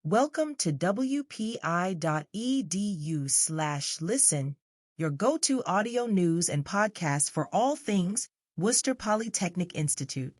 Welcome to WPI.edu/listen, your go-to audio news and podcast for all things Worcester Polytechnic Institute.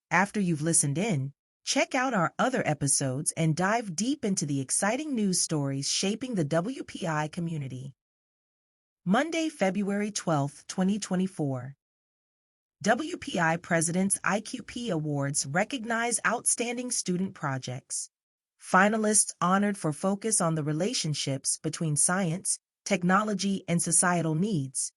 After you've listened in, check out our other episodes and dive deep into the exciting news stories shaping the WPI community. Monday, February 12, 2024. WPI President's IQP Awards recognize outstanding student projects. Finalists honored for focus on the relationships between science, technology, and societal needs.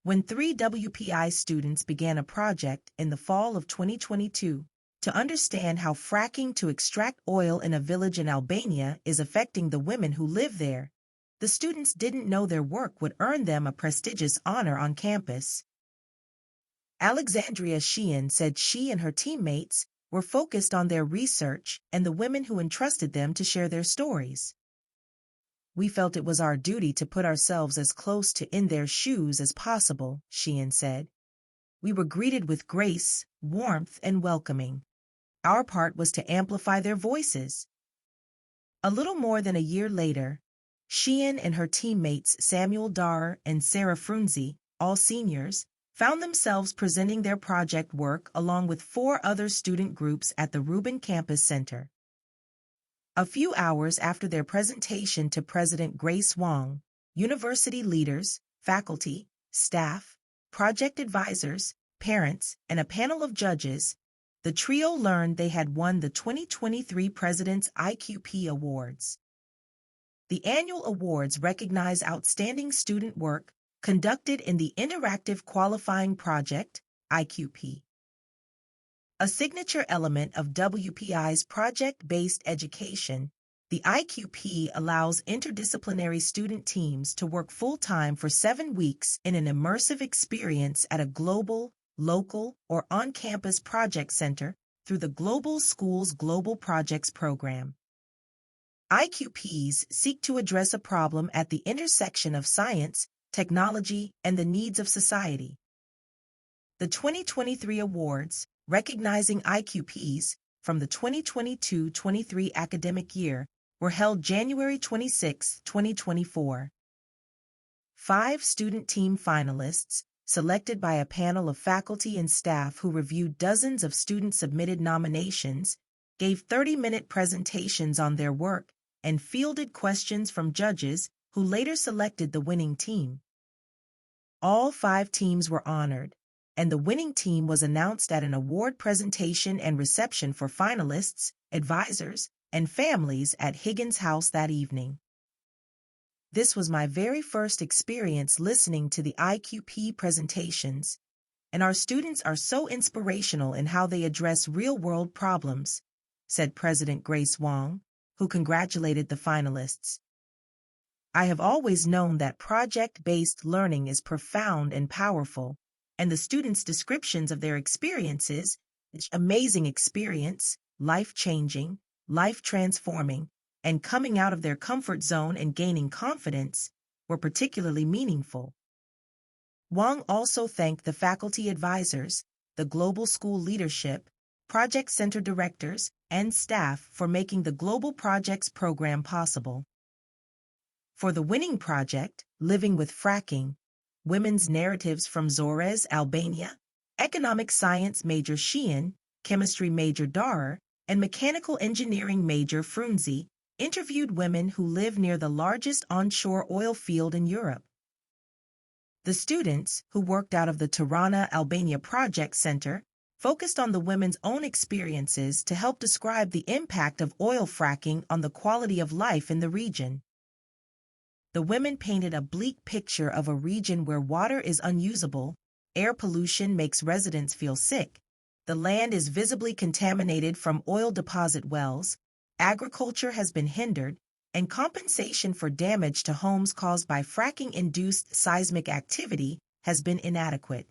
When 3 WPI students began a project in the fall of 2022 to understand how fracking to extract oil in a village in Albania is affecting the women who live there, the students didn't know their work would earn them a prestigious honor on campus. Alexandria Sheehan said she and her teammates were focused on their research and the women who entrusted them to share their stories. We felt it was our duty to put ourselves as close to in their shoes as possible, Sheehan said. We were greeted with grace, warmth, and welcoming. Our part was to amplify their voices. A little more than a year later, Sheehan and her teammates Samuel Dar and Sara Frunzi, all seniors, found themselves presenting their project work along with 4 other student groups at the Rubin Campus Center. A few hours after their presentation to President Grace Wang, university leaders, faculty, staff, project advisors, parents, and a panel of judges, the trio learned they had won the 2023 President's IQP Awards. The annual awards recognize outstanding student work conducted in the Interactive Qualifying Project, IQP. A signature element of WPI's project-based education, the IQP allows interdisciplinary student teams to work full-time for 7 weeks in an immersive experience at a global, local, or on-campus project center through the Global Schools Global Projects program. IQPs seek to address a problem at the intersection of science, technology, and the needs of society. The 2023 awards, recognizing IQPs from the 2022-23 academic year, were held January 26, 2024. 5 student team finalists, selected by a panel of faculty and staff who reviewed dozens of student-submitted nominations, gave 30-minute presentations on their work and fielded questions from judges who later selected the winning team. All 5 teams were honored, and the winning team was announced at an award presentation and reception for finalists, advisors, and families at Higgins House that evening. This was my very first experience listening to the IQP presentations, and our students are so inspirational in how they address real-world problems, said President Grace Wang, who congratulated the finalists. I have always known that project-based learning is profound and powerful, and the students' descriptions of their experiences, amazing experience, life-changing, life-transforming, and coming out of their comfort zone and gaining confidence, were particularly meaningful. Wang also thanked the faculty advisors, the global school leadership, project center directors, and staff for making the Global Projects program possible. For the winning project, Living with Fracking, Women's Narratives from Zores, Albania, Economic Science major Sheehan, Chemistry major Dar, and Mechanical Engineering major Frunzi interviewed women who live near the largest onshore oil field in Europe. The students, who worked out of the Tirana, Albania Project Center, focused on the women's own experiences to help describe the impact of oil fracking on the quality of life in the region. The women painted a bleak picture of a region where water is unusable, air pollution makes residents feel sick, the land is visibly contaminated from oil deposit wells, agriculture has been hindered, and compensation for damage to homes caused by fracking-induced seismic activity has been inadequate.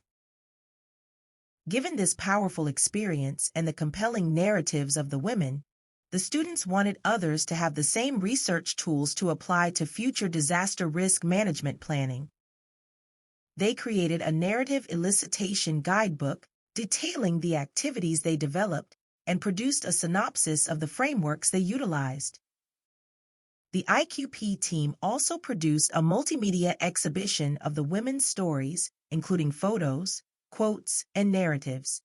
Given this powerful experience and the compelling narratives of the women, the students wanted others to have the same research tools to apply to future disaster risk management planning. They created a narrative elicitation guidebook detailing the activities they developed and produced a synopsis of the frameworks they utilized. The IQP team also produced a multimedia exhibition of the women's stories, including photos, quotes, and narratives.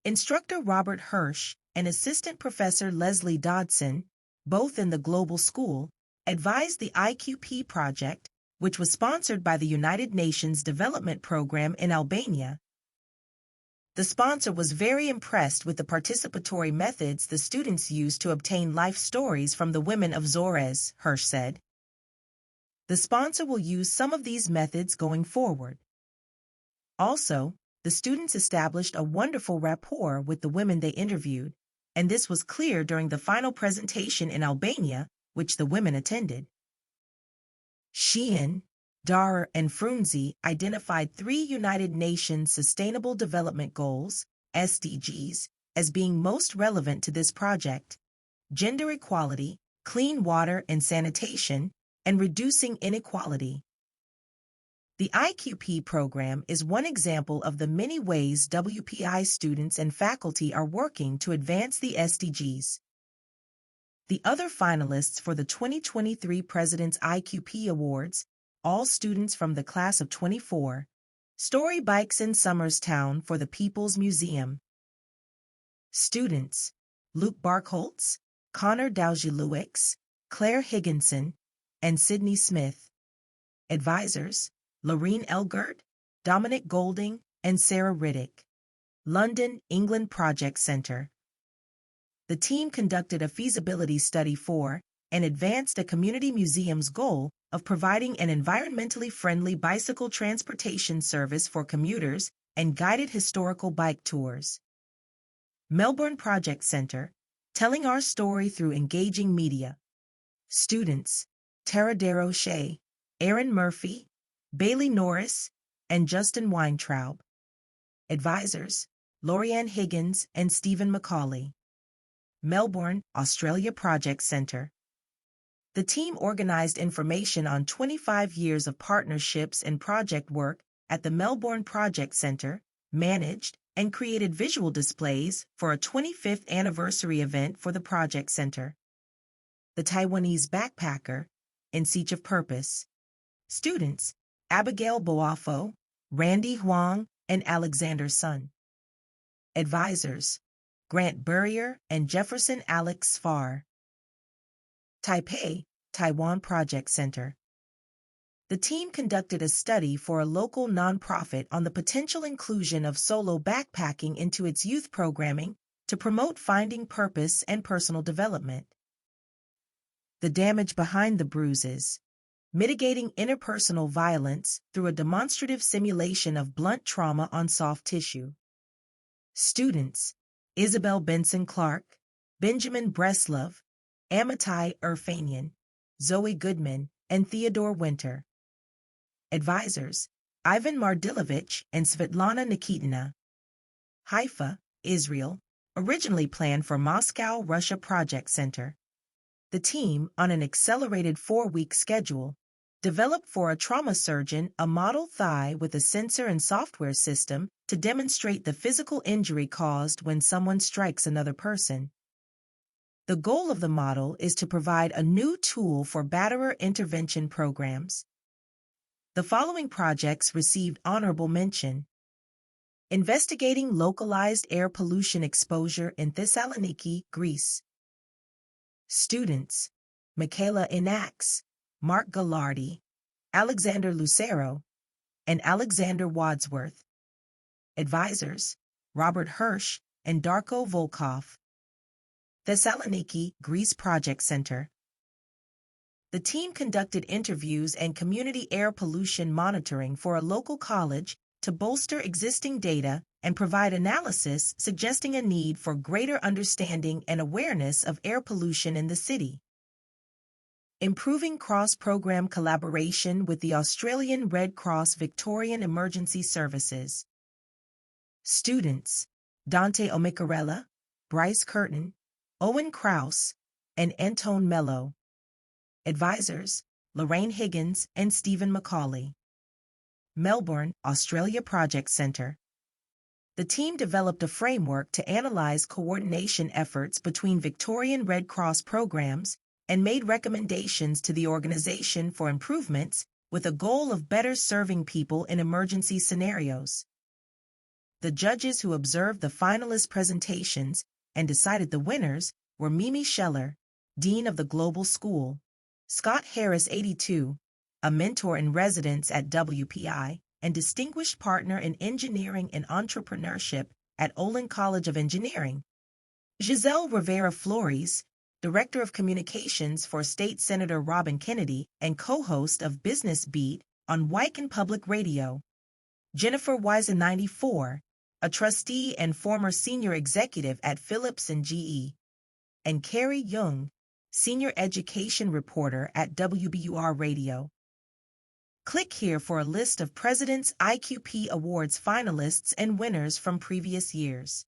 Instructor Robert Hirsch and Assistant Professor Leslie Dodson, both in the Global School, advised the IQP project, which was sponsored by the United Nations Development Program in Albania. The sponsor was very impressed with the participatory methods the students used to obtain life stories from the women of Zores, Hirsch said. The sponsor will use some of these methods going forward. Also, the students established a wonderful rapport with the women they interviewed, and this was clear during the final presentation in Albania, which the women attended. Sheehan, Sara, and Frunzi identified 3 United Nations Sustainable Development Goals, SDGs, as being most relevant to this project: gender equality, clean water and sanitation, and reducing inequality. The IQP program is one example of the many ways WPI students and faculty are working to advance the SDGs. The other finalists for the 2023 President's IQP Awards, all students from the class of 24, Story Bikes in Somerstown for the People's Museum. Students: Luke Barkholtz, Connor Dowgie-Lewicks, Claire Higginson, and Sydney Smith. Advisors: Lorene Elgert, Dominic Golding, and Sara Riddick. London, England Project Center. The team conducted a feasibility study for and advanced a community museum's goal of providing an environmentally friendly bicycle transportation service for commuters and guided historical bike tours. Melbourne Project Center, telling our story through engaging media. Students: Tara Desrochers, Aaron Murphy, Bailey Norris, and Justin Weintraub. Advisors: Lorianne Higgins and Stephen McCauley. Melbourne, Australia Project Center. The team organized information on 25 years of partnerships and project work at the Melbourne Project Center, managed and created visual displays for a 25th anniversary event for the Project Center. The Taiwanese Backpacker, In Search of Purpose. Students: Abigail Boafo, Randy Huang, and Alexander Sun. Advisors: Grant Burrier and Jefferson Alex Farr. Taipei, Taiwan Project Center. The team conducted a study for a local nonprofit on the potential inclusion of solo backpacking into its youth programming to promote finding purpose and personal development. The Damage Behind the Bruises: Mitigating Interpersonal Violence through a Demonstrative Simulation of Blunt Trauma on Soft Tissue. Students: Isabel Benson-Clark, Benjamin Breslov, Amitai Irfanian, Zoe Goodman, and Theodore Winter. Advisors: Ivan Mardilovich and Svetlana Nikitina. Haifa, Israel, originally planned for Moscow, Russia Project Center. The team, on an accelerated 4-week schedule, developed for a trauma surgeon a model thigh with a sensor and software system to demonstrate the physical injury caused when someone strikes another person. The goal of the model is to provide a new tool for batterer intervention programs. The following projects received honorable mention: Investigating localized air pollution exposure in Thessaloniki, Greece. Students: Michaela Inax, Mark Gallardi, Alexander Lucero, and Alexander Wadsworth. Advisors: Robert Hirsch and Darko Volkov. Thessaloniki, Greece Project Center. The team conducted interviews and community air pollution monitoring for a local college to bolster existing data and provide analysis suggesting a need for greater understanding and awareness of air pollution in the city. Improving cross-program collaboration with the Australian Red Cross Victorian Emergency Services. Students: Dante Omicarella, Bryce Curtin, Owen Krause, and Antone Mello. Advisors: Lorraine Higgins and Stephen McCauley. Melbourne, Australia Project Center. The team developed a framework to analyze coordination efforts between Victorian Red Cross programs and made recommendations to the organization for improvements with a goal of better serving people in emergency scenarios. The judges who observed the finalist presentations and decided the winners were Mimi Scheller, Dean of the Global School, Scott Harris, 82, a mentor in residence at WPI and distinguished partner in engineering and entrepreneurship at Olin College of Engineering, Giselle Rivera Flores, Director of Communications for State Senator Robin Kennedy and co-host of Business Beat on Wyken Public Radio, Jennifer Wisen, 94, a trustee and former senior executive at Philips and GE, and Carrie Young, senior education reporter at WBUR Radio. Click here for a list of President's IQP Awards finalists and winners from previous years.